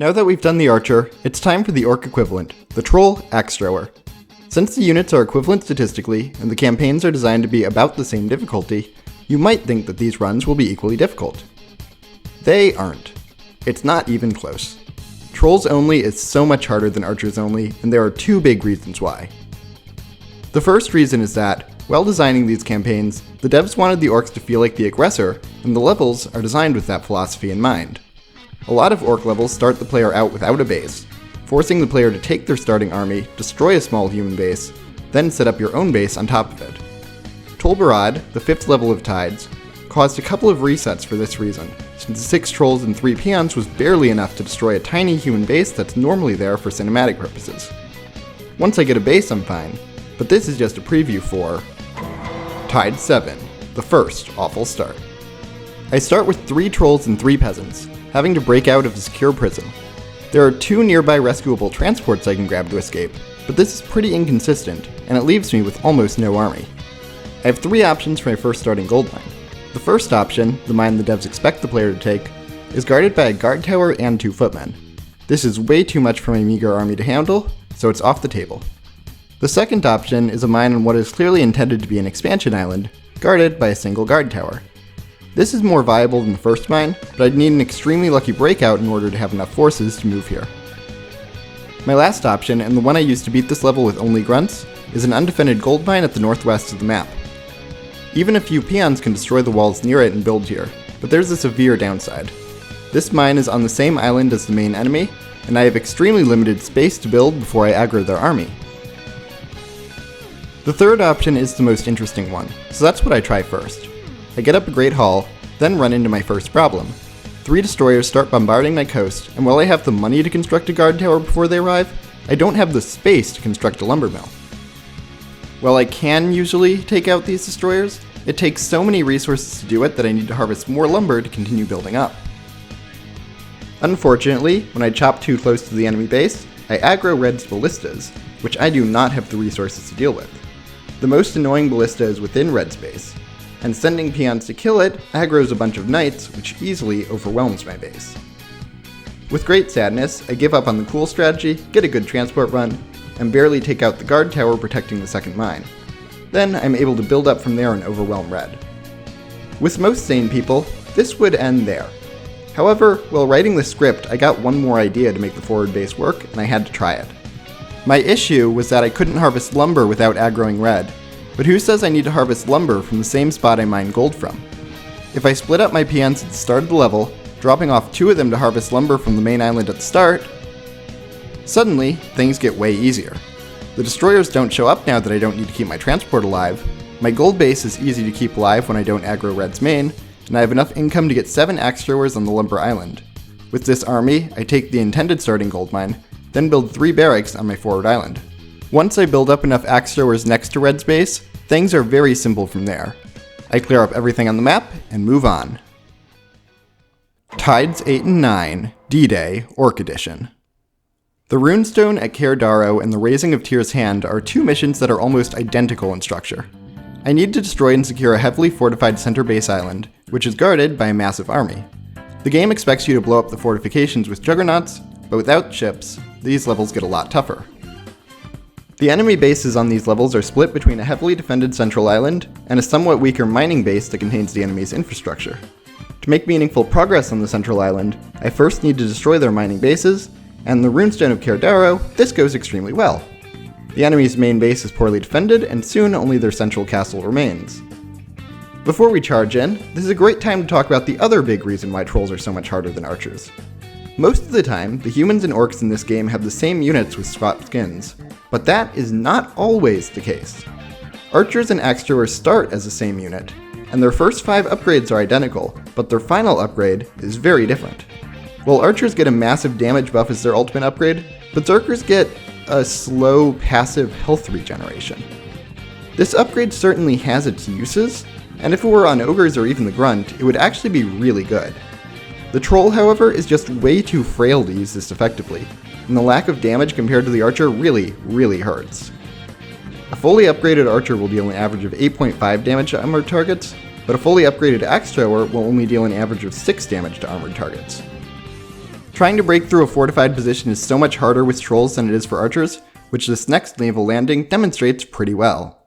Now that we've done the archer, it's time for the orc equivalent, the troll axe thrower. Since the units are equivalent statistically, and the campaigns are designed to be about the same difficulty, you might think that these runs will be equally difficult. They aren't. It's not even close. Trolls only is so much harder than archers only, and there are two big reasons why. The first reason is that, while designing these campaigns, the devs wanted the orcs to feel like the aggressor, and the levels are designed with that philosophy in mind. A lot of orc levels start the player out without a base, forcing the player to take their starting army, destroy a small human base, then set up your own base on top of it. Tol Barad, the 5th level of Tides, caused a couple of resets for this reason, since 6 trolls and 3 peons was barely enough to destroy a tiny human base that's normally there for cinematic purposes. Once I get a base, I'm fine, but this is just a preview for Tide 7, the first awful start. I start with 3 trolls and 3 peasants, having to break out of a secure prison. There are 2 nearby rescuable transports I can grab to escape, but this is pretty inconsistent, and it leaves me with almost no army. I have 3 options for my first starting gold mine. The first option, the mine the devs expect the player to take, is guarded by a guard tower and 2 footmen. This is way too much for my meager army to handle, so it's off the table. The second option is a mine on what is clearly intended to be an expansion island, guarded by a single guard tower. This is more viable than the first mine, but I'd need an extremely lucky breakout in order to have enough forces to move here. My last option, and the one I used to beat this level with only grunts, is an undefended gold mine at the northwest of the map. Even a few peons can destroy the walls near it and build here, but there's a severe downside. This mine is on the same island as the main enemy, and I have extremely limited space to build before I aggro their army. The third option is the most interesting one, so that's what I try first. I get up a great haul, then run into my first problem. 3 destroyers start bombarding my coast, and while I have the money to construct a guard tower before they arrive, I don't have the space to construct a lumber mill. While I can usually take out these destroyers, it takes so many resources to do it that I need to harvest more lumber to continue building up. Unfortunately, when I chop too close to the enemy base, I aggro Red's ballistas, which I do not have the resources to deal with. The most annoying ballista is within Red's base, and sending peons to kill it aggroes a bunch of knights, which easily overwhelms my base. With great sadness, I give up on the cool strategy, get a good transport run, and barely take out the guard tower protecting the second mine. Then I'm able to build up from there and overwhelm Red. With most sane people, this would end there. However, while writing the script, I got one more idea to make the forward base work, and I had to try it. My issue was that I couldn't harvest lumber without aggroing Red, but who says I need to harvest lumber from the same spot I mine gold from? If I split up my peons at the start of the level, dropping off 2 of them to harvest lumber from the main island at the start, suddenly things get way easier. The destroyers don't show up now that I don't need to keep my transport alive, my gold base is easy to keep alive when I don't aggro Red's main, and I have enough income to get 7 axe throwers on the lumber island. With this army, I take the intended starting gold mine, then build 3 barracks on my forward island. Once I build up enough axe throwers next to Red's base, things are very simple from there. I clear up everything on the map and move on. Tides 8 and 9, D-Day, Orc Edition. The Runestone at Eye of Dalaran and the Raising of Tyr's Hand are 2 missions that are almost identical in structure. I need to destroy and secure a heavily fortified center base island, which is guarded by a massive army. The game expects you to blow up the fortifications with juggernauts, but without ships, these levels get a lot tougher. The enemy bases on these levels are split between a heavily defended central island and a somewhat weaker mining base that contains the enemy's infrastructure. To make meaningful progress on the central island, I first need to destroy their mining bases, and the Runestone of Eye of Dalaran, this goes extremely well. The enemy's main base is poorly defended, and soon only their central castle remains. Before we charge in, this is a great time to talk about the other big reason why trolls are so much harder than archers. Most of the time, the humans and orcs in this game have the same units with swapped skins, but that is not always the case. Archers and axe throwers start as the same unit, and their first 5 upgrades are identical, but their final upgrade is very different. While archers get a massive damage buff as their ultimate upgrade, berserkers get a slow, passive health regeneration. This upgrade certainly has its uses, and if it were on ogres or even the grunt, it would actually be really good. The troll, however, is just way too frail to use this effectively, and the lack of damage compared to the archer really hurts. A fully upgraded archer will deal an average of 8.5 damage to armored targets, but a fully upgraded axe thrower will only deal an average of 6 damage to armored targets. Trying to break through a fortified position is so much harder with trolls than it is for archers, which this next naval landing demonstrates pretty well.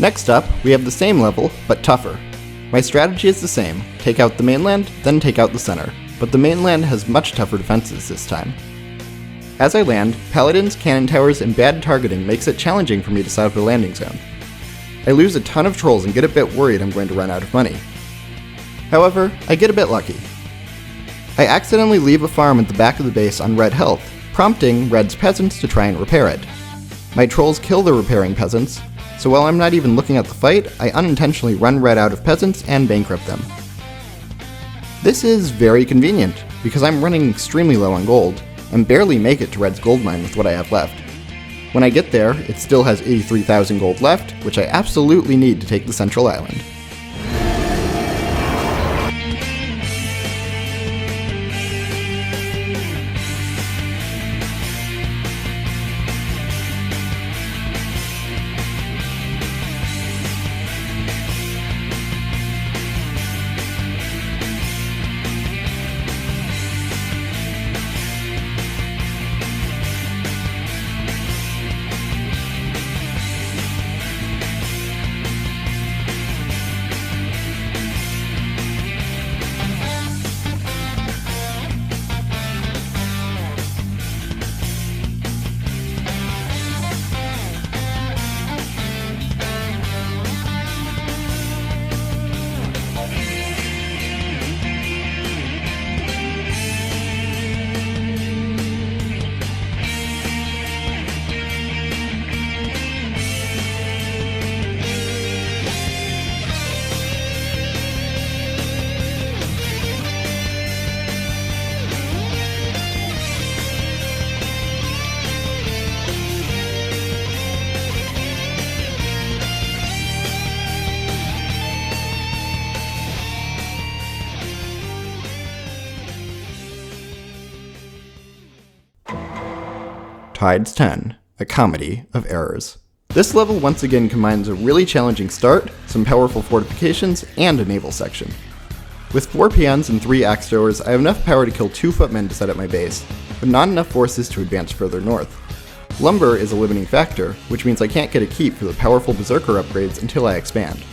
Next up, we have the same level, but tougher. My strategy is the same, take out the mainland, then take out the center, but the mainland has much tougher defenses this time. As I land, paladins, cannon towers, and bad targeting makes it challenging for me to set up a landing zone. I lose a ton of trolls and get a bit worried I'm going to run out of money. However, I get a bit lucky. I accidentally leave a farm at the back of the base on red health, prompting red's peasants to try and repair it. My trolls kill the repairing peasants, so while I'm not even looking at the fight, I unintentionally run red out of peasants and bankrupt them. This is very convenient, because I'm running extremely low on gold, and barely make it to red's gold mine with what I have left. When I get there, it still has 83,000 gold left, which I absolutely need to take the central island. Tides 10, a comedy of errors. This level once again combines a really challenging start, some powerful fortifications, and a naval section. With 4 peons and 3 axe throwers, I have enough power to kill 2 footmen to set up my base, but not enough forces to advance further north. Lumber is a limiting factor, which means I can't get a keep for the powerful berserker upgrades until I expand.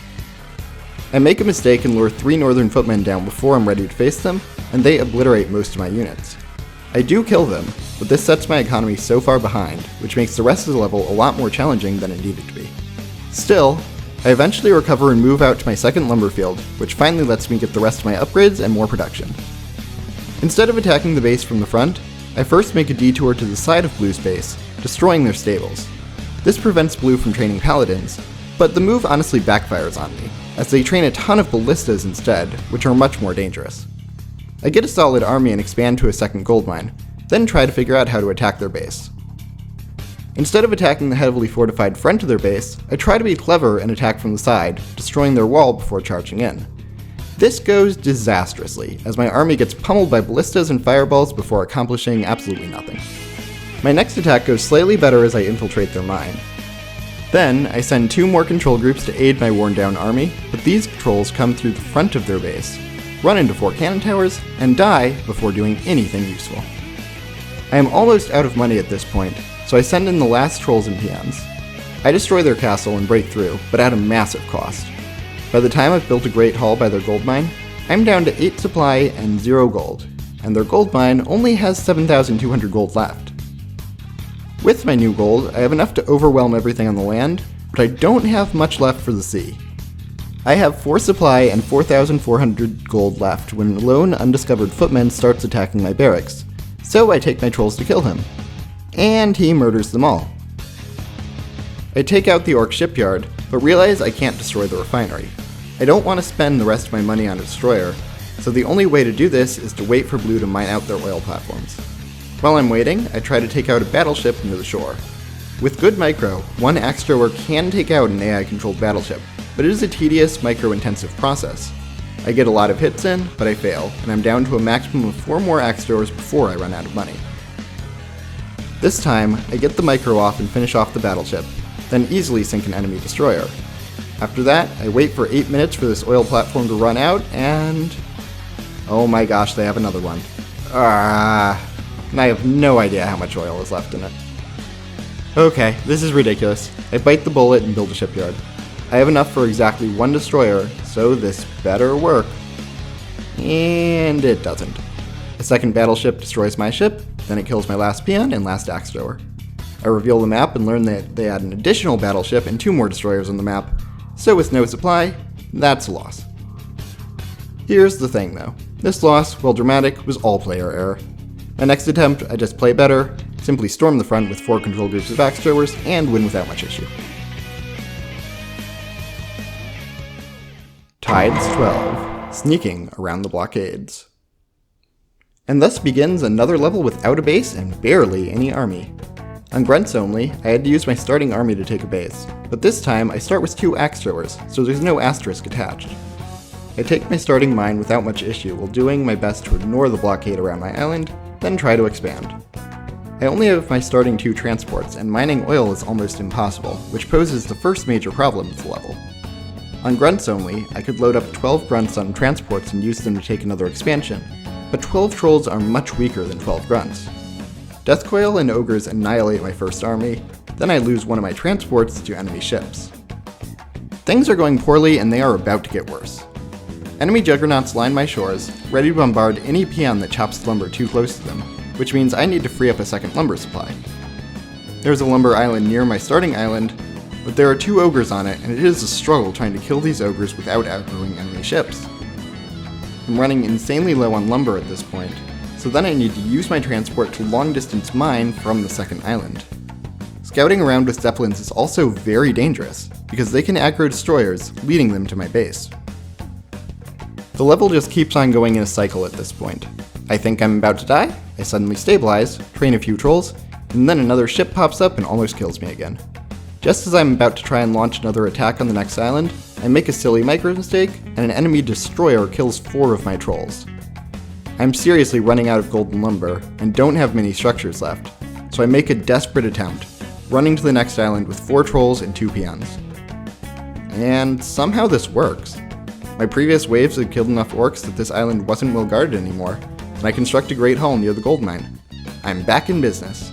I make a mistake and lure 3 northern footmen down before I'm ready to face them, and they obliterate most of my units. I do kill them, but this sets my economy so far behind, which makes the rest of the level a lot more challenging than it needed to be. Still, I eventually recover and move out to my second lumber field, which finally lets me get the rest of my upgrades and more production. Instead of attacking the base from the front, I first make a detour to the side of Blue's base, destroying their stables. This prevents Blue from training paladins, but the move honestly backfires on me, as they train a ton of ballistas instead, which are much more dangerous. I get a solid army and expand to a second gold mine, then try to figure out how to attack their base. Instead of attacking the heavily fortified front of their base, I try to be clever and attack from the side, destroying their wall before charging in. This goes disastrously, as my army gets pummeled by ballistas and fireballs before accomplishing absolutely nothing. My next attack goes slightly better as I infiltrate their mine. Then, I send 2 more control groups to aid my worn down army, but these controls come through the front of their base, run into 4 cannon towers, and die before doing anything useful. I am almost out of money at this point, so I send in the last trolls and peons. I destroy their castle and break through, but at a massive cost. By the time I've built a great hall by their gold mine, I'm down to 8 supply and 0 gold. and their gold mine only has 7,200 gold left. With my new gold, I have enough to overwhelm everything on the land, but I don't have much left for the sea. I have 4 supply and 4,400 gold left when a lone undiscovered footman starts attacking my barracks, so I take my trolls to kill him. And he murders them all. I take out the orc shipyard, but realize I can't destroy the refinery. I don't want to spend the rest of my money on a destroyer, so the only way to do this is to wait for blue to mine out their oil platforms. While I'm waiting, I try to take out a battleship near the shore. With good micro, one axe thrower can take out an AI-controlled battleship, but it is a tedious, micro-intensive process. I get a lot of hits in, but I fail, and I'm down to a maximum of 4 more axe throwers before I run out of money. This time, I get the micro off and finish off the battleship, then easily sink an enemy destroyer. After that, I wait for 8 minutes for this oil platform to run out, and... oh my gosh, they have another one. And I have no idea how much oil is left in it. Okay, this is ridiculous. I bite the bullet and build a shipyard. I have enough for exactly 1 destroyer, so this better work. And it doesn't. A second battleship destroys my ship, then it kills my last peon and last axe thrower. I reveal the map and learn that they had an additional battleship and 2 more destroyers on the map, so with no supply, that's a loss. Here's the thing though, this loss, while dramatic, was all player error. My next attempt, I just play better, simply storm the front with 4 control groups of axe throwers, and win without much issue. Tides 12, Sneaking Around the Blockades. And thus begins another level without a base and barely any army. On grunts only, I had to use my starting army to take a base, but this time I start with 2 axe throwers, so there's no asterisk attached. I take my starting mine without much issue while doing my best to ignore the blockade around my island, then try to expand. I only have my starting 2 transports, and mining oil is almost impossible, which poses the first major problem of the level. On grunts only, I could load up 12 grunts on transports and use them to take another expansion, but 12 trolls are much weaker than 12 grunts. Deathcoil and ogres annihilate my first army, then I lose one of my transports to enemy ships. Things are going poorly and they are about to get worse. Enemy juggernauts line my shores, ready to bombard any peon that chops lumber too close to them, which means I need to free up a second lumber supply. There's a lumber island near my starting island, but there are 2 ogres on it and it is a struggle trying to kill these ogres without outgrowing enemy ships. I'm running insanely low on lumber at this point, so then I need to use my transport to long-distance mine from the second island. Scouting around with zeppelins is also very dangerous, because they can aggro destroyers, leading them to my base. The level just keeps on going in a cycle at this point. I think I'm about to die, I suddenly stabilize, train a few trolls, and then another ship pops up and almost kills me again. Just as I'm about to try and launch another attack on the next island, I make a silly micro mistake, and an enemy destroyer kills 4 of my trolls. I'm seriously running out of golden lumber, and don't have many structures left, so I make a desperate attempt, running to the next island with 4 trolls and 2 peons. And somehow this works. My previous waves had killed enough orcs that this island wasn't well guarded anymore, and I construct a great hull near the gold mine. I'm back in business.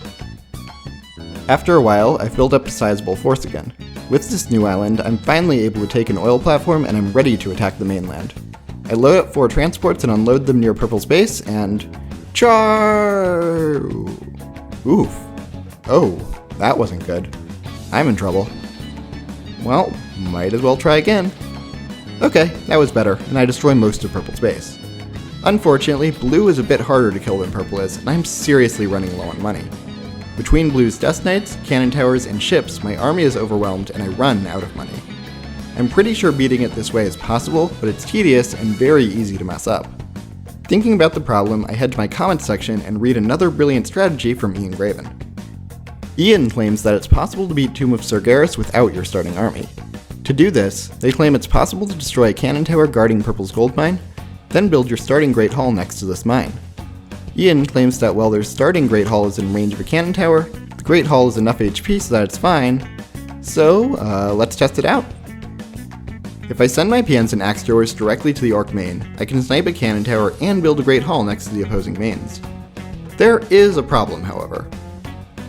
After a while, I've built up a sizable force again. With this new island, I'm finally able to take an oil platform and I'm ready to attack the mainland. I load up 4 transports and unload them near Purple's base, and... char! Oof. Oh, that wasn't good. I'm in trouble. Well, might as well try again. Okay, that was better, and I destroy most of Purple's base. Unfortunately, Blue is a bit harder to kill than Purple is, and I'm seriously running low on money. Between Blue's Death Knights, cannon towers, and ships, my army is overwhelmed and I run out of money. I'm pretty sure beating it this way is possible, but it's tedious and very easy to mess up. Thinking about the problem, I head to my comments section and read another brilliant strategy from Ian Graven. Ian claims that it's possible to beat Tomb of Sargeras without your starting army. To do this, they claim it's possible to destroy a cannon tower guarding Purple's gold mine, then build your starting Great Hall next to this mine. Ian claims that while their starting Great Hall is in range of a cannon tower, the Great Hall is enough HP so that it's fine, so let's test it out. If I send my peons and axe throwers directly to the orc main, I can snipe a cannon tower and build a Great Hall next to the opposing mains. There is a problem, however.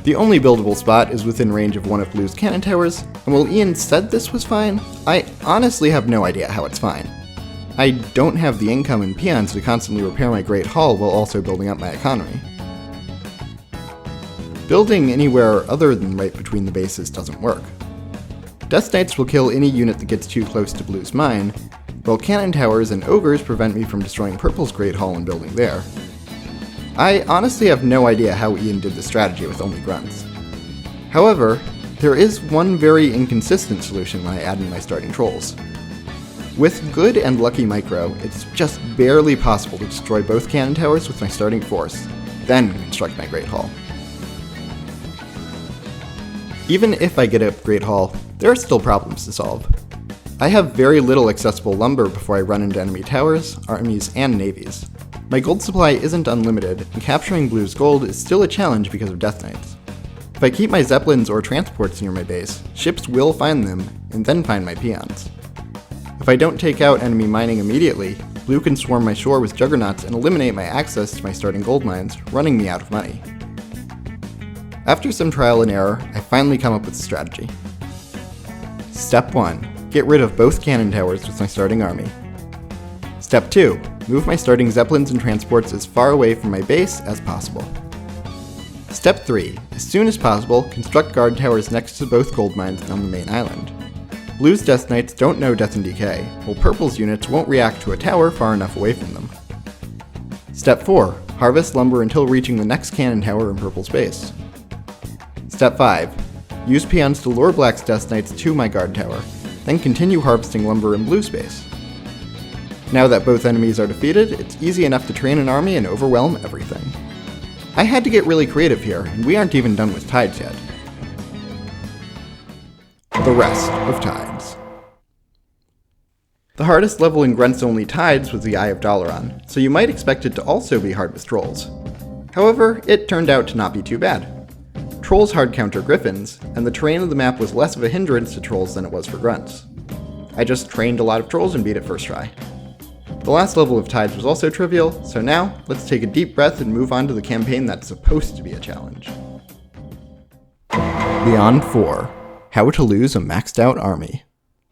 The only buildable spot is within range of one of Blue's cannon towers, and while Ian said this was fine, I honestly have no idea how it's fine. I don't have the income and peons to constantly repair my Great Hall while also building up my economy. Building anywhere other than right between the bases doesn't work. Death Knights will kill any unit that gets too close to Blue's mine, while Cannon Towers and Ogres prevent me from destroying Purple's Great Hall and building there. I honestly have no idea how Ian did this strategy with only grunts. However, there is one very inconsistent solution when I add in my starting trolls. With good and lucky micro, it's just barely possible to destroy both Cannon Towers with my starting force, then construct my Great Hall. Even if I get a Great Hall, there are still problems to solve. I have very little accessible lumber before I run into enemy towers, armies, and navies. My gold supply isn't unlimited, and capturing Blue's gold is still a challenge because of Death Knights. If I keep my zeppelins or transports near my base, ships will find them, and then find my peons. If I don't take out enemy mining immediately, Blue can swarm my shore with juggernauts and eliminate my access to my starting gold mines, running me out of money. After some trial and error, I finally come up with a strategy. Step 1. Get rid of both cannon towers with my starting army. Step 2. Move my starting zeppelins and transports as far away from my base as possible. Step 3. As soon as possible, construct guard towers next to both gold mines on the main island. Blue's Death Knights don't know Death and Decay, while Purple's units won't react to a tower far enough away from them. Step 4. Harvest lumber until reaching the next cannon tower in Purple's base. Step 5. Use peons to lure Black's Death Knights to my guard tower, then continue harvesting lumber in Blue's base. Now that both enemies are defeated, it's easy enough to train an army and overwhelm everything. I had to get really creative here, and we aren't even done with Tides yet. The rest of Tides. The hardest level in Grunt's Only Tides was the Eye of Dalaran, so you might expect it to also be hard with Trolls. However, it turned out to not be too bad. Trolls hard counter Griffins, and the terrain of the map was less of a hindrance to Trolls than it was for Grunts. I just trained a lot of Trolls and beat it first try. The last level of Tides was also trivial, so now, let's take a deep breath and move on to the campaign that's supposed to be a challenge. Beyond 4. How to lose a maxed out army.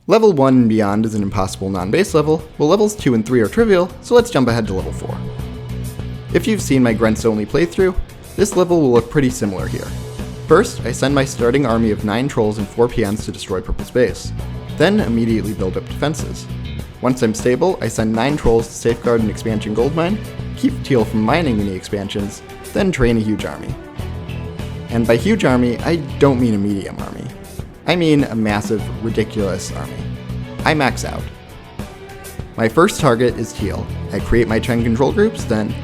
Level 1 and beyond is an impossible non-base level, while levels 2 and 3 are trivial, so let's jump ahead to level 4. If you've seen my Grunts Only playthrough, this level will look pretty similar here. First, I send my starting army of 9 Trolls and 4 peons to destroy Purple's base, then immediately build up defenses. Once I'm stable, I send 9 Trolls to safeguard an expansion gold mine, keep Teal from mining any expansions, then train a huge army. And by huge army, I don't mean a medium army. I mean a massive, ridiculous army. I max out. My first target is Teal. I create my Chen control groups, then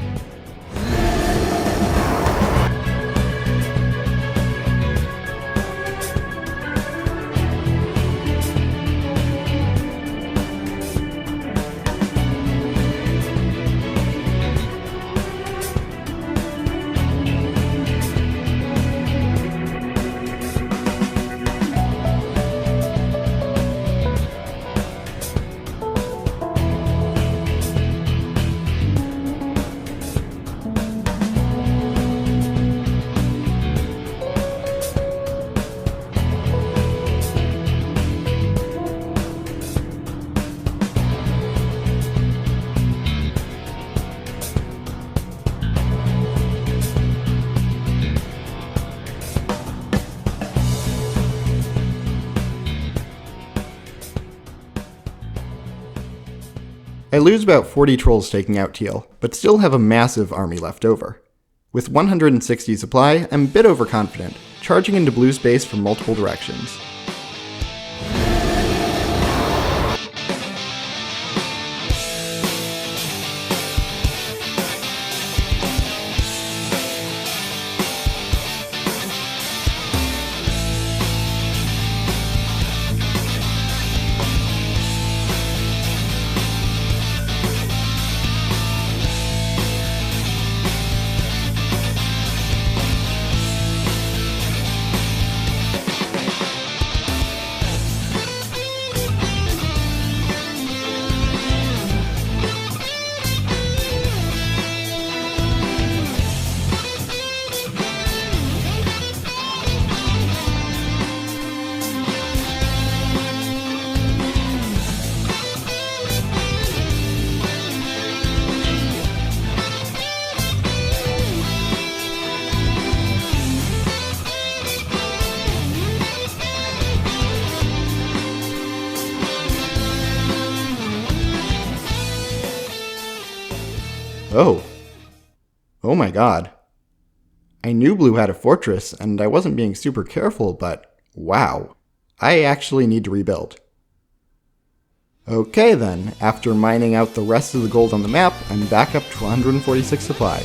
I lose about 40 Trolls taking out Teal, but still have a massive army left over. With 160 supply, I'm a bit overconfident, charging into Blue's base from multiple directions. Oh. Oh my god. I knew blue had a fortress, and I wasn't being super careful, but wow. I actually need to rebuild. Okay then, after mining out the rest of the gold on the map, I'm back up to 146 supply.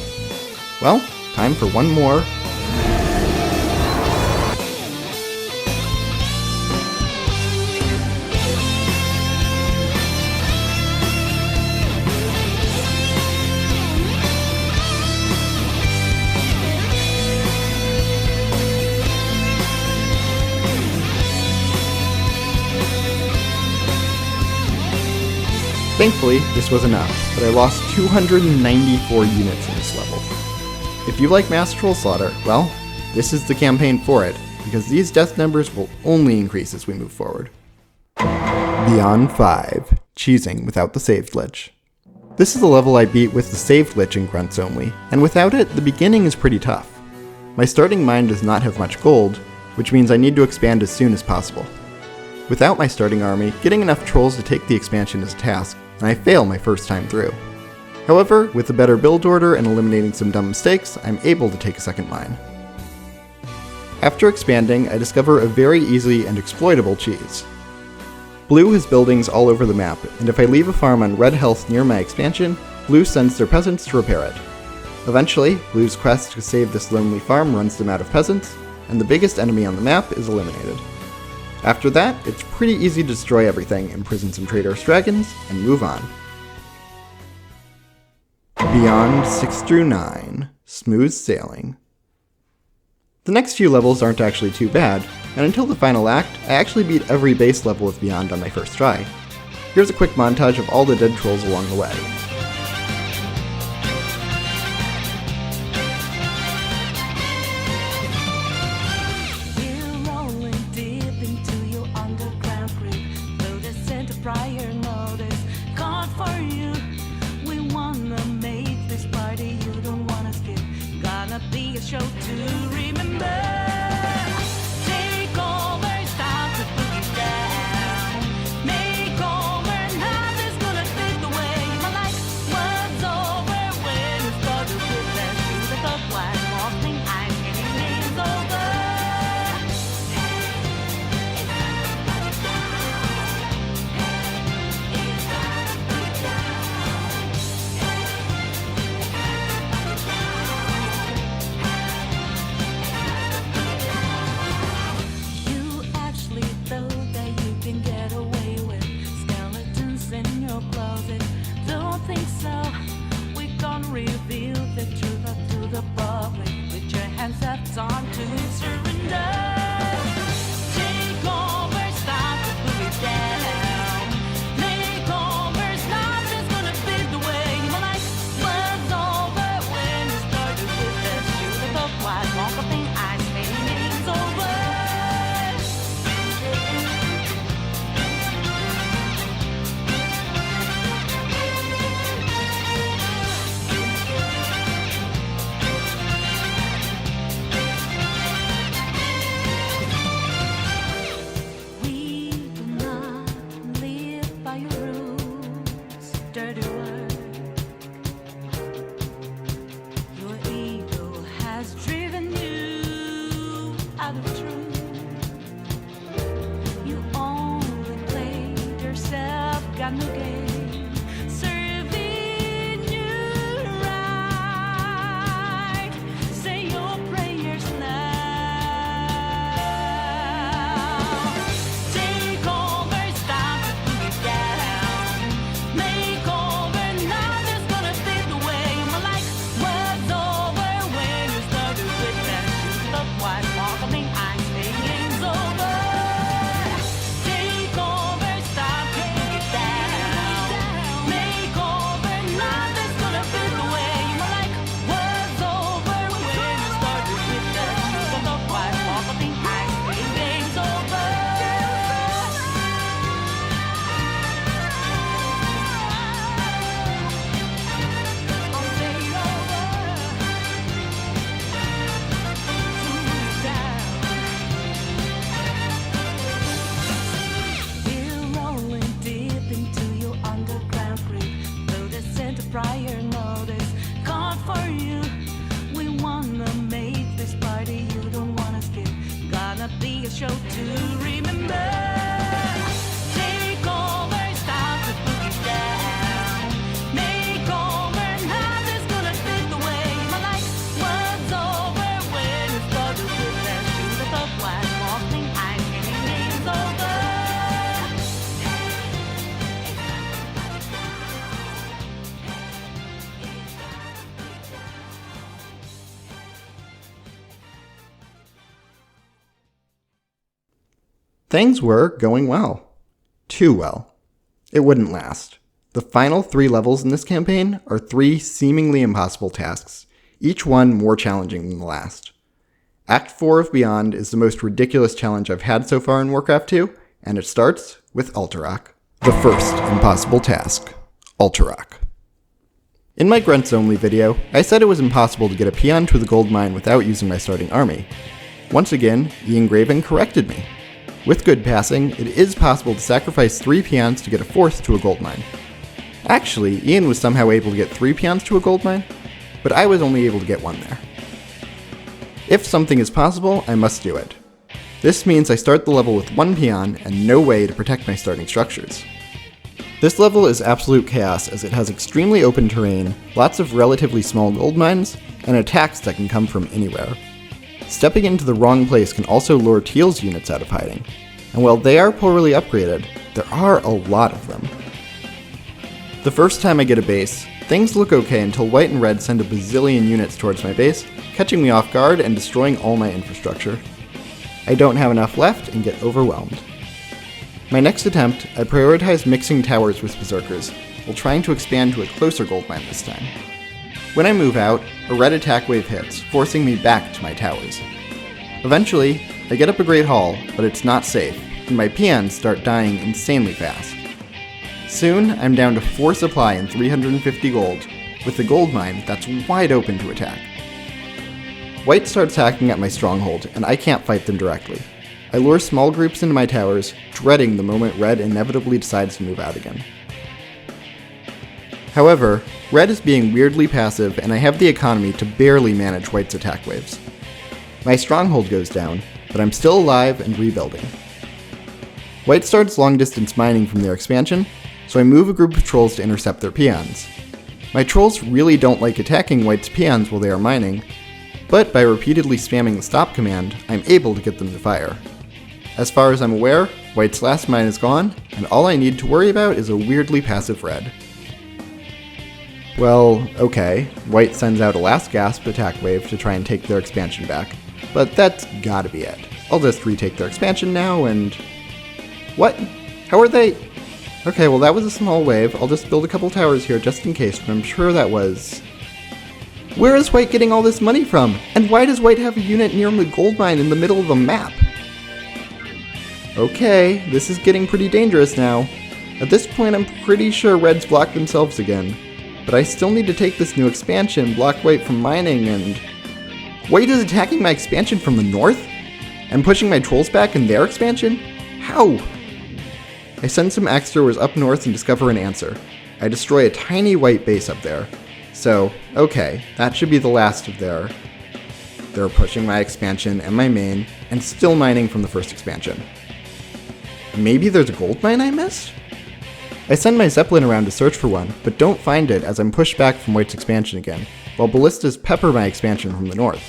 Well, time for one more. Thankfully, this was enough, but I lost 294 units in this level. If you like Mass Troll Slaughter, well, this is the campaign for it, because these death numbers will only increase as we move forward. Beyond 5, Cheesing without the save glitch. This is the level I beat with the save glitch in grunts only, and without it, the beginning is pretty tough. My starting mine does not have much gold, which means I need to expand as soon as possible. Without my starting army, getting enough trolls to take the expansion is a task, and I fail my first time through. However, with a better build order and eliminating some dumb mistakes, I'm able to take a second mine. After expanding, I discover a very easy and exploitable cheese. Blue has buildings all over the map, and if I leave a farm on red health near my expansion, Blue sends their peasants to repair it. Eventually, Blue's quest to save this lonely farm runs them out of peasants, and the biggest enemy on the map is eliminated. After that, it's pretty easy to destroy everything, imprison some traitorous dragons, and move on. Beyond 6 through 9, Smooth Sailing. The next few levels aren't actually too bad, and until the final act, I actually beat every base level of Beyond on my first try. Here's a quick montage of all the dead trolls along the way. Show to remember. Take over, start to boogie down. Make over, nothing's gonna take away. My life was over when it started with that shoe that looked like walking. I'm getting is over. Reveal the truth to the public. With your hands up, time to surrender. Take over, start to put it down. Makeovers, nothing's gonna fade away. My life was over when it started with that shoe that looked like walking. I say it's over. Got no game, serving you right. Say your prayers now. Take over, start to put it down. Make over, nothing's gonna fade away. My life was over when you started with that shoot up white welcoming. I'm saying it's over. Take over, start to put it down. show to remember. Take over, start to boogie down. Make over, nothing's gonna take away. My life was over when it started to dance to the top while walking. I'm getting games over. Things were going well. Too well. It wouldn't last. The final 3 levels in this campaign are 3 seemingly impossible tasks, each one more challenging than the last. Act 4 of Beyond is the most ridiculous challenge I've had so far in Warcraft 2, and it starts with Alterac. The first impossible task, Alterac. In my Grunts Only video, I said it was impossible to get a peon to the gold mine without using my starting army. Once again, Ian Graven corrected me. With good passing, it is possible to sacrifice 3 peons to get a 4th to a gold mine. Actually, Ian was somehow able to get 3 peons to a gold mine, but I was only able to get 1 there. If something is possible, I must do it. This means I start the level with 1 peon and no way to protect my starting structures. This level is absolute chaos as it has extremely open terrain, lots of relatively small gold mines, and attacks that can come from anywhere. Stepping into the wrong place can also lure Teal's units out of hiding, and while they are poorly upgraded, there are a lot of them. The first time I get a base, things look okay until white and red send a bazillion units towards my base, catching me off guard and destroying all my infrastructure. I don't have enough left and get overwhelmed. My next attempt, I prioritized mixing towers with berserkers, while trying to expand to a closer gold mine this time. When I move out, a red attack wave hits, forcing me back to my towers. Eventually, I get up a great hall, but it's not safe, and my peons start dying insanely fast. Soon, I'm down to 4 supply and 350 gold, with a gold mine that's wide open to attack. White starts hacking at my stronghold, and I can't fight them directly. I lure small groups into my towers, dreading the moment red inevitably decides to move out again. However, red is being weirdly passive, and I have the economy to barely manage white's attack waves. My stronghold goes down, but I'm still alive and rebuilding. White starts long-distance mining from their expansion, so I move a group of trolls to intercept their peons. My trolls really don't like attacking white's peons while they are mining, but by repeatedly spamming the stop command, I'm able to get them to fire. As far as I'm aware, white's last mine is gone, and all I need to worry about is a weirdly passive red. Well, okay, white sends out a last gasp attack wave to try and take their expansion back, but that's gotta be it. I'll just retake their expansion now and... What? How are they... Okay, well that was a small wave. I'll just build a couple towers here just in case, but I'm sure that was... Where is white getting all this money from? And why does white have a unit near the gold mine in the middle of the map? Okay, this is getting pretty dangerous now. At this point I'm pretty sure reds blocked themselves again. But I still need to take this new expansion, block white from mining, and... White is attacking my expansion from the north? And pushing my trolls back in their expansion? How? I send some axe throwers up north and discover an answer. I destroy a tiny white base up there. So, okay, that should be the last of their... They're pushing my expansion and my main, and still mining from the first expansion. Maybe there's a gold mine I missed? I send my Zeppelin around to search for one, but don't find it as I'm pushed back from white's expansion again, while ballistas pepper my expansion from the north.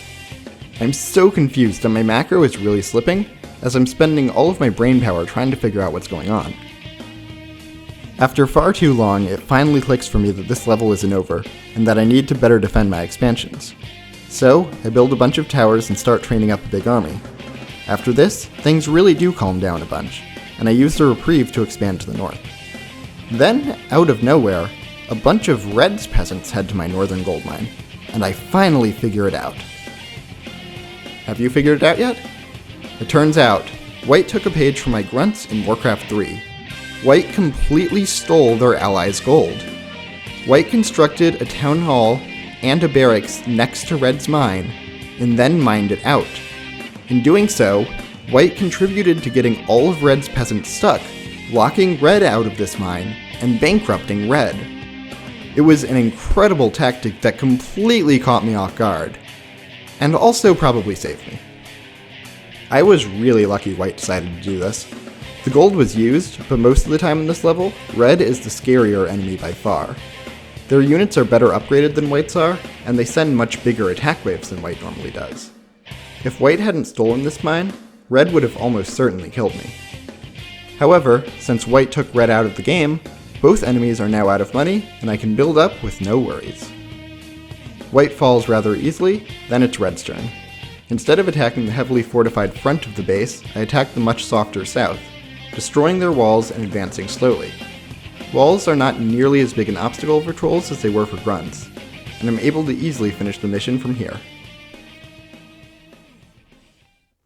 I'm so confused and my macro is really slipping, as I'm spending all of my brain power trying to figure out what's going on. After far too long, it finally clicks for me that this level isn't over, and that I need to better defend my expansions. So, I build a bunch of towers and start training up a big army. After this, things really do calm down a bunch, and I use the reprieve to expand to the north. Then, out of nowhere, a bunch of Red's peasants head to my northern gold mine, and I finally figure it out. Have you figured it out yet? It turns out, White took a page from my grunts in Warcraft 3. White completely stole their allies' gold. White constructed a town hall and a barracks next to Red's mine, and then mined it out. In doing so, White contributed to getting all of Red's peasants stuck, locking Red out of this mine, and bankrupting Red. It was an incredible tactic that completely caught me off guard, and also probably saved me. I was really lucky white decided to do this. The gold was used, but most of the time in this level, red is the scarier enemy by far. Their units are better upgraded than white's are, and they send much bigger attack waves than white normally does. If white hadn't stolen this mine, red would have almost certainly killed me. However, since white took red out of the game, both enemies are now out of money, and I can build up with no worries. White falls rather easily, then it's red's turn. Instead of attacking the heavily fortified front of the base, I attack the much softer south, destroying their walls and advancing slowly. Walls are not nearly as big an obstacle for trolls as they were for grunts, and I'm able to easily finish the mission from here.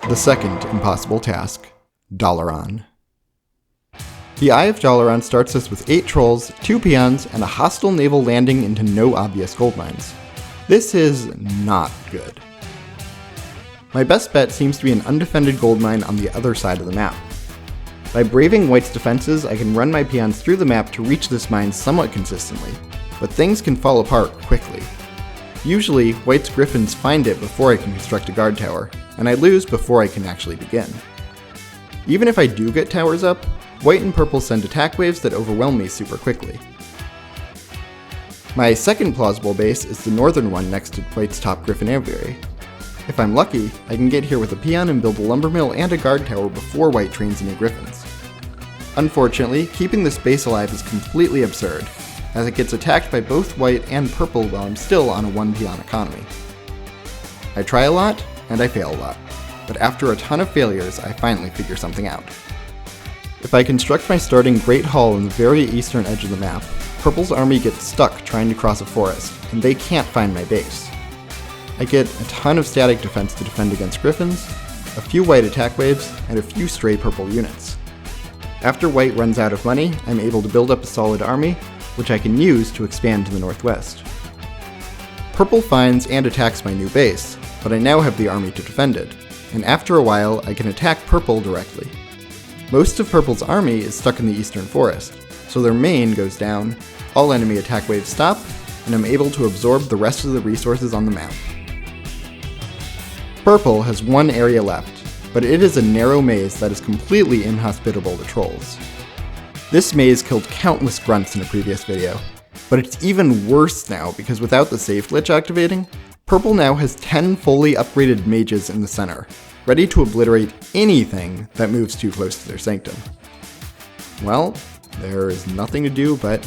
The second impossible task, Dalaran. The Eye of Dalaran starts us with 8 trolls, 2 peons, and a hostile naval landing into no obvious gold mines. This is not good. My best bet seems to be an undefended gold mine on the other side of the map. By braving white's defenses, I can run my peons through the map to reach this mine somewhat consistently, but things can fall apart quickly. Usually, white's griffins find it before I can construct a guard tower, and I lose before I can actually begin. Even if I do get towers up, white and purple send attack waves that overwhelm me super quickly. My second plausible base is the northern one next to white's top griffin aviary. If I'm lucky, I can get here with a peon and build a lumber mill and a guard tower before white trains any griffins. Unfortunately, keeping this base alive is completely absurd, as it gets attacked by both white and purple while I'm still on a 1 peon economy. I try a lot, and I fail a lot, but after a ton of failures, I finally figure something out. If I construct my starting Great Hall in the very eastern edge of the map, purple's army gets stuck trying to cross a forest, and they can't find my base. I get a ton of static defense to defend against griffins, a few white attack waves, and a few stray purple units. After white runs out of money, I'm able to build up a solid army, which I can use to expand to the northwest. Purple finds and attacks my new base, but I now have the army to defend it, and after a while I can attack purple directly. Most of purple's army is stuck in the eastern forest, so their main goes down, all enemy attack waves stop, and I'm able to absorb the rest of the resources on the map. Purple has one area left, but it is a narrow maze that is completely inhospitable to trolls. This maze killed countless grunts in a previous video, but it's even worse now because without the save glitch activating, purple now has 10 fully upgraded mages in the center, ready to obliterate anything that moves too close to their sanctum. Well, there is nothing to do but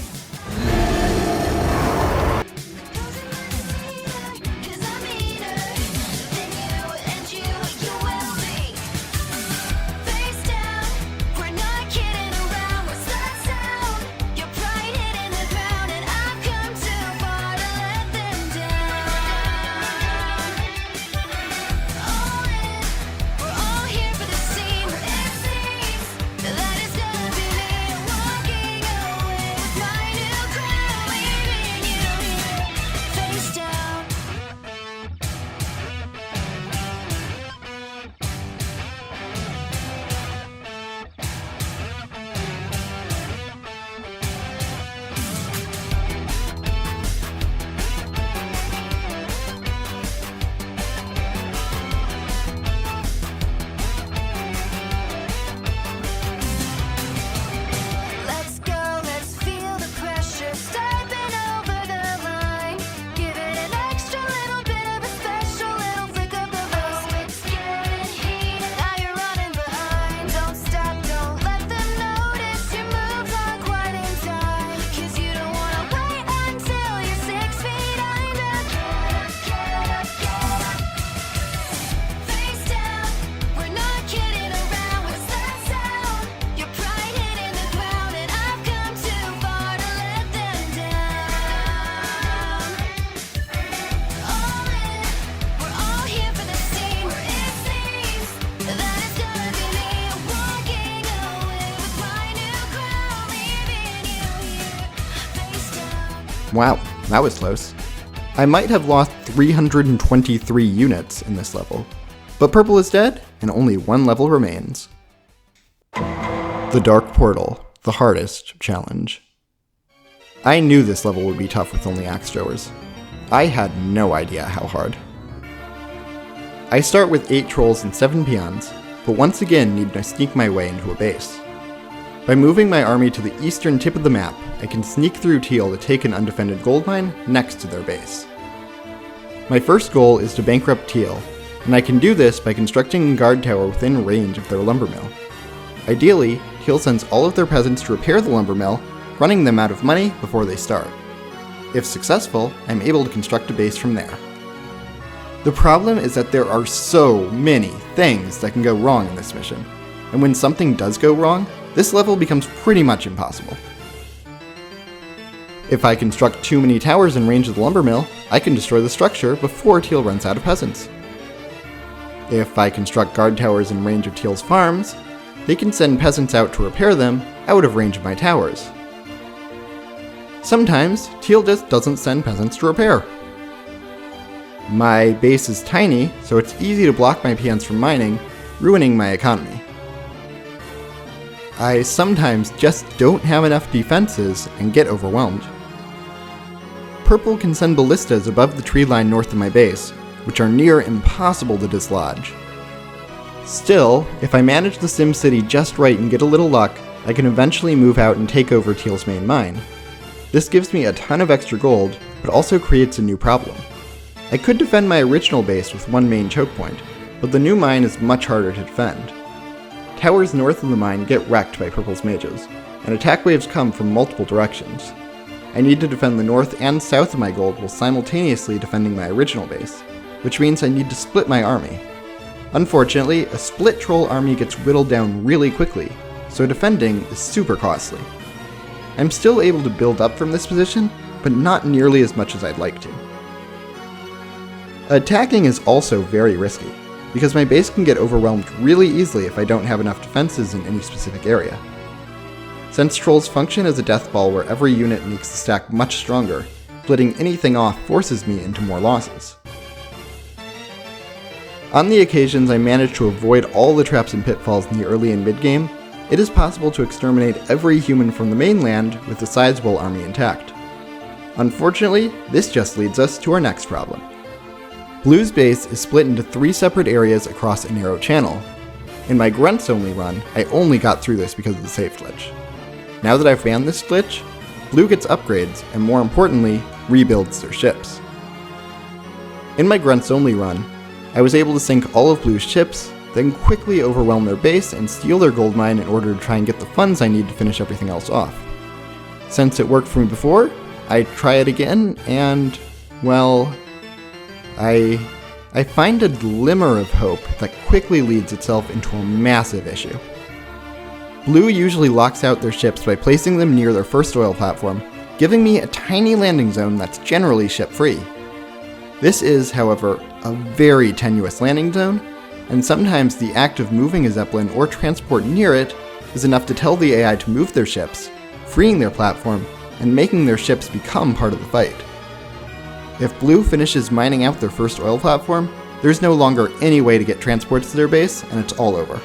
wow, that was close. I might have lost 323 units in this level, but purple is dead and only one level remains. The Dark Portal, the hardest challenge. I knew this level would be tough with only axe throwers. I had no idea how hard. I start with 8 trolls and 7 peons, but once again need to sneak my way into a base. By moving my army to the eastern tip of the map, I can sneak through Teal to take an undefended gold mine next to their base. My first goal is to bankrupt Teal, and I can do this by constructing a guard tower within range of their lumber mill. Ideally, Teal sends all of their peasants to repair the lumber mill, running them out of money before they start. If successful, I'm able to construct a base from there. The problem is that there are so many things that can go wrong in this mission, and when something does go wrong, this level becomes pretty much impossible. If I construct too many towers in range of the lumber mill, I can destroy the structure before Teal runs out of peasants. If I construct guard towers in range of Teal's farms, they can send peasants out to repair them out of range of my towers. Sometimes, Teal just doesn't send peasants to repair. My base is tiny, so it's easy to block my peons from mining, ruining my economy. I sometimes just don't have enough defenses and get overwhelmed. Purple can send ballistas above the tree line north of my base, which are near impossible to dislodge. Still, if I manage the SimCity just right and get a little luck, I can eventually move out and take over Teal's main mine. This gives me a ton of extra gold, but also creates a new problem. I could defend my original base with one main choke point, but the new mine is much harder to defend. Towers north of the mine get wrecked by Purple's mages, and attack waves come from multiple directions. I need to defend the north and south of my gold while simultaneously defending my original base, which means I need to split my army. Unfortunately, a split troll army gets whittled down really quickly, so defending is super costly. I'm still able to build up from this position, but not nearly as much as I'd like to. Attacking is also very risky, because my base can get overwhelmed really easily if I don't have enough defenses in any specific area. Since trolls function as a death ball where every unit makes the stack much stronger, splitting anything off forces me into more losses. On the occasions I manage to avoid all the traps and pitfalls in the early and mid game, it is possible to exterminate every human from the mainland with a sizable army intact. Unfortunately, this just leads us to our next problem. Blue's base is split into 3 separate areas across a narrow channel. In my grunts only run, I only got through this because of the save glitch. Now that I've banned this glitch, Blue gets upgrades and more importantly, rebuilds their ships. In my grunts only run, I was able to sink all of Blue's ships, then quickly overwhelm their base and steal their gold mine in order to try and get the funds I need to finish everything else off. Since it worked for me before, I try it again and, well, I find a glimmer of hope that quickly leads itself into a massive issue. Blue usually locks out their ships by placing them near their first oil platform, giving me a tiny landing zone that's generally ship-free. This is, however, a very tenuous landing zone, and sometimes the act of moving a Zeppelin or transport near it is enough to tell the AI to move their ships, freeing their platform, and making their ships become part of the fight. If Blue finishes mining out their first oil platform, there's no longer any way to get transports to their base, and it's all over.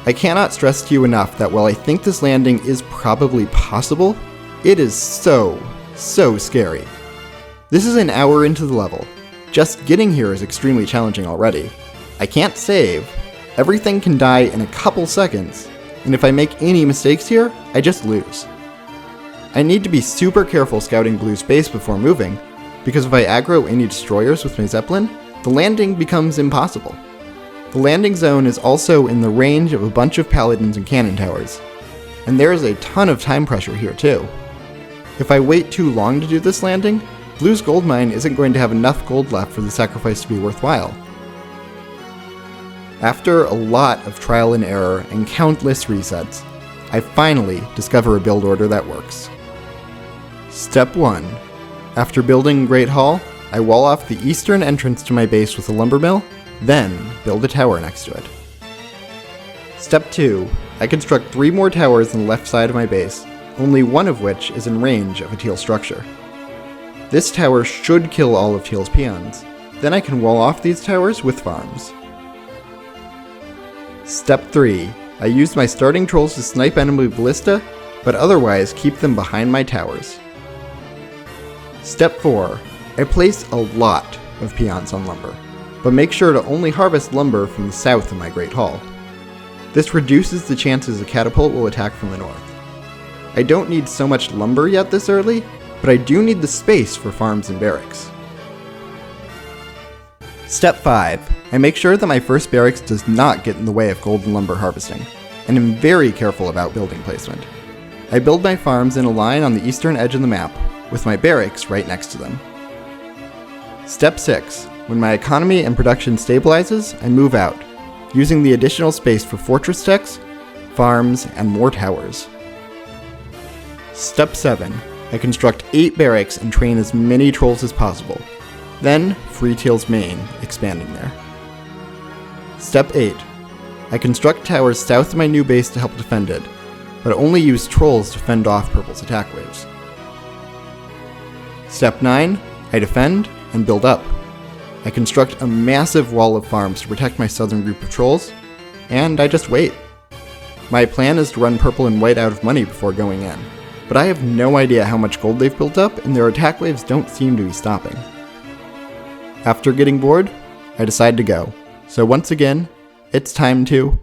I cannot stress to you enough that while I think this landing is probably possible, it is so scary. This is an hour into the level. Just getting here is extremely challenging already. I can't save, everything can die in a couple seconds, and if I make any mistakes here, I just lose. I need to be super careful scouting Blue's base before moving, because if I aggro any destroyers with my Zeppelin, the landing becomes impossible. The landing zone is also in the range of a bunch of paladins and cannon towers, and there is a ton of time pressure here too. If I wait too long to do this landing, Blue's gold mine isn't going to have enough gold left for the sacrifice to be worthwhile. After a lot of trial and error and countless resets, I finally discover a build order that works. Step 1. After building Great Hall, I wall off the eastern entrance to my base with a lumber mill, then build a tower next to it. Step 2. I construct 3 more towers on the left side of my base, only one of which is in range of a Teal structure. This tower should kill all of Teal's peons, then I can wall off these towers with farms. Step 3. I use my starting trolls to snipe enemy ballista, but otherwise keep them behind my towers. Step 4. I place a lot of peons on lumber, but make sure to only harvest lumber from the south of my Great Hall. This reduces the chances a catapult will attack from the north. I don't need so much lumber yet this early, but I do need the space for farms and barracks. Step 5. I make sure that my first barracks does not get in the way of golden lumber harvesting, and am very careful about building placement. I build my farms in a line on the eastern edge of the map, with my barracks right next to them. Step 6. When my economy and production stabilizes, I move out, using the additional space for fortress techs, farms, and more towers. Step 7. I construct 8 barracks and train as many trolls as possible. Then, Free Teal's main, expanding there. Step 8. I construct towers south of my new base to help defend it, but only use trolls to fend off Purple's attack waves. Step 9. I defend and build up. I construct a massive wall of farms to protect my southern group of trolls, and I just wait. My plan is to run Purple and White out of money before going in, but I have no idea how much gold they've built up, and their attack waves don't seem to be stopping. After getting bored, I decide to go. So once again, it's time to...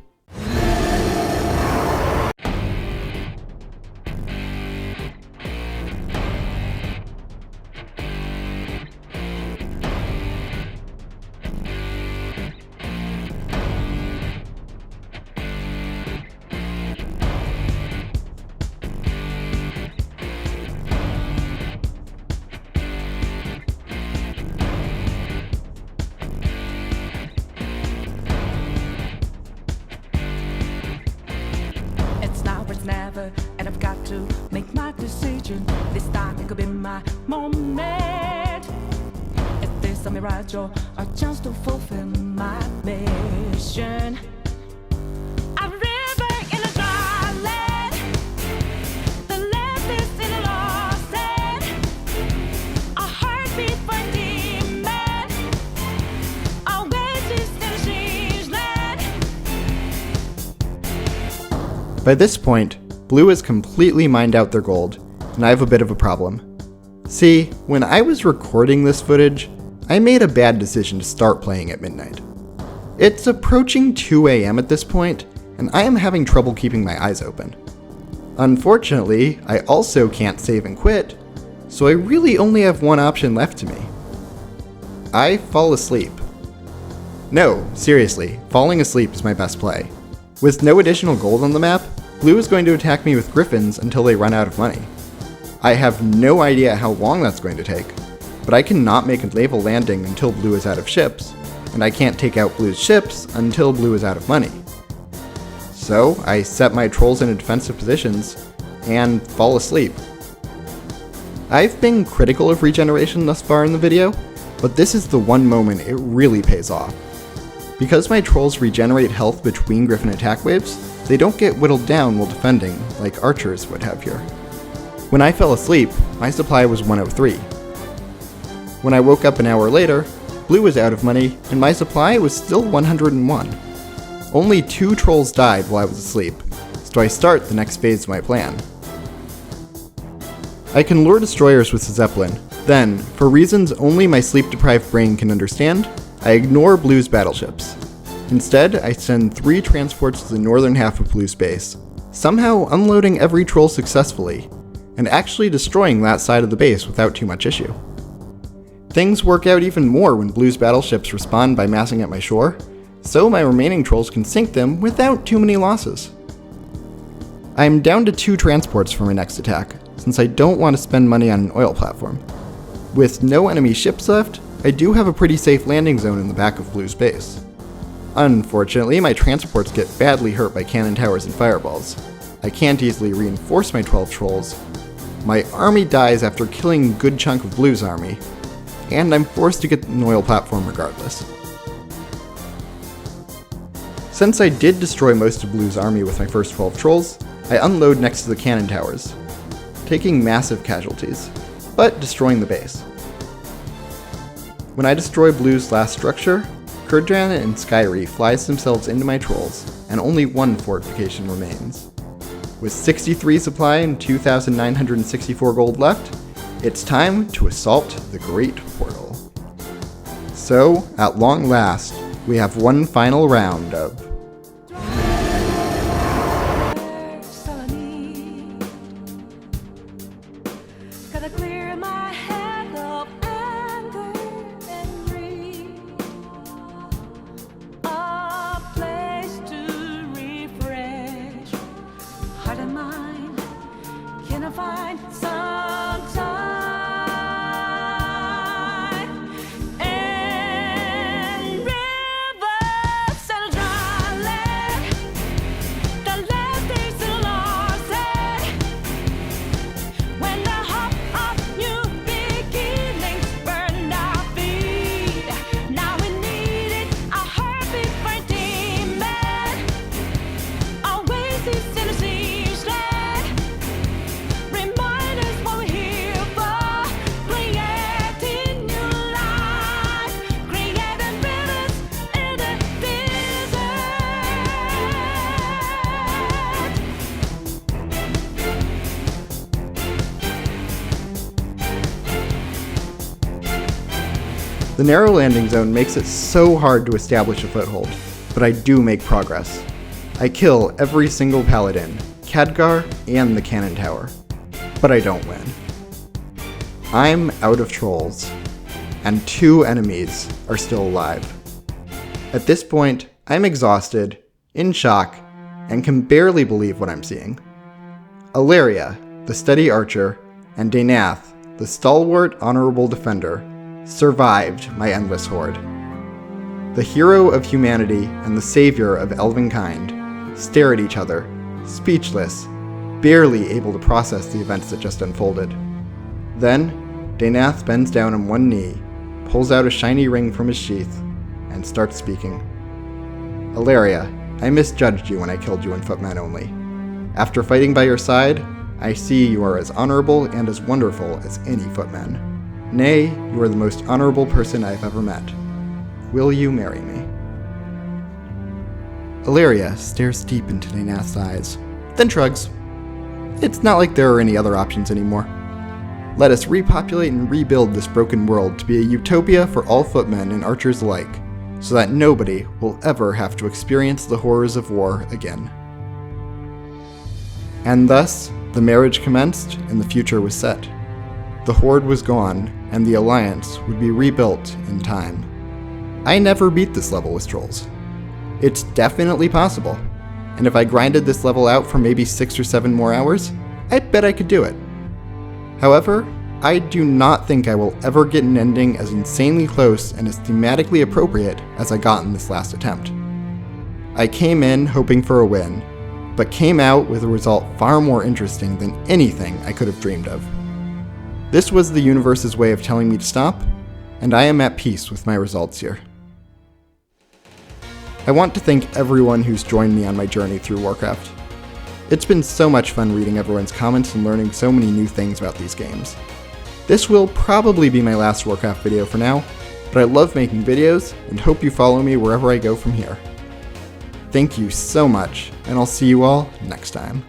Never, and I've got to make my decision. This time it could be my moment. If this a mirage or a chance to fulfill my mission. A river in a dry land, the land is in a lost land. A heartbeat for a demon, a wages in a change land. By this point, Blue has completely mined out their gold, and I have a bit of a problem. See, when I was recording this footage, I made a bad decision to start playing at midnight. It's approaching 2 AM at this point, and I am having trouble keeping my eyes open. Unfortunately, I also can't save and quit, so I really only have one option left to me. I fall asleep. No, seriously, falling asleep is my best play. With no additional gold on the map, Blue is going to attack me with griffins until they run out of money. I have no idea how long that's going to take, but I cannot make a naval landing until Blue is out of ships, and I can't take out Blue's ships until Blue is out of money. So I set my trolls into defensive positions and fall asleep. I've been critical of regeneration thus far in the video, but this is the one moment it really pays off. Because my trolls regenerate health between griffin attack waves, they don't get whittled down while defending, like archers would have here. When I fell asleep, my supply was 103. When I woke up an hour later, Blue was out of money, and my supply was still 101. Only 2 trolls died while I was asleep, so I start the next phase of my plan. I can lure destroyers with the Zeppelin, then, for reasons only my sleep-deprived brain can understand, I ignore Blue's battleships. Instead, I send 3 transports to the northern half of Blue's base, somehow unloading every troll successfully, and actually destroying that side of the base without too much issue. Things work out even more when Blue's battleships respond by massing at my shore, so my remaining trolls can sink them without too many losses. I am down to 2 transports for my next attack, since I don't want to spend money on an oil platform. With no enemy ships left, I do have a pretty safe landing zone in the back of Blue's base. Unfortunately, my transports get badly hurt by cannon towers and fireballs. I can't easily reinforce my 12 trolls. My army dies after killing a good chunk of Blue's army, and I'm forced to get an oil platform regardless. Since I did destroy most of Blue's army with my first 12 trolls, I unload next to the cannon towers, taking massive casualties, but destroying the base. When I destroy Blue's last structure, Kurdran and Skyrie flies themselves into my trolls, and only 1 fortification remains. With 63 supply and 2,964 gold left, it's time to assault the Great Portal. So, at long last, we have one final round of Gotta clear my head of anger and greed. A place to refresh heart and mind. Can I find some time? And rivers and dry land, the land is lost. When the hope of new beginnings burned our feet, now we needed a heartbeat for demon. Oasis in the season, remind us what we're here for. Creating new life, creating rivers in the desert. The narrow landing zone makes it so hard to establish a foothold, but I do make progress. I kill every single paladin, Khadgar, and the cannon tower, but I don't win. I'm out of trolls, and 2 enemies are still alive. At this point, I'm exhausted, in shock, and can barely believe what I'm seeing. Alaria, the steady archer, and Danath, the stalwart honorable defender, survived my endless horde. The hero of humanity and the savior of elvenkind stare at each other, speechless, barely able to process the events that just unfolded. Then, Danath bends down on one knee, pulls out a shiny ring from his sheath, and starts speaking. Alaria, I misjudged you when I killed you in footmen only. After fighting by your side, I see you are as honorable and as wonderful as any footman. Nay, you are the most honorable person I have ever met. Will you marry me? Alaria stares deep into Danath's eyes, then shrugs. It's not like there are any other options anymore. Let us repopulate and rebuild this broken world to be a utopia for all footmen and archers alike, so that nobody will ever have to experience the horrors of war again. And thus, the marriage commenced and the future was set. The horde was gone, and the alliance would be rebuilt in time. I never beat this level with trolls. It's definitely possible, and if I grinded this level out for maybe 6 or 7 more hours, I bet I could do it. However, I do not think I will ever get an ending as insanely close and as thematically appropriate as I got in this last attempt. I came in hoping for a win, but came out with a result far more interesting than anything I could have dreamed of. This was the universe's way of telling me to stop, and I am at peace with my results here. I want to thank everyone who's joined me on my journey through Warcraft. It's been so much fun reading everyone's comments and learning so many new things about these games. This will probably be my last Warcraft video for now, but I love making videos and hope you follow me wherever I go from here. Thank you so much, and I'll see you all next time.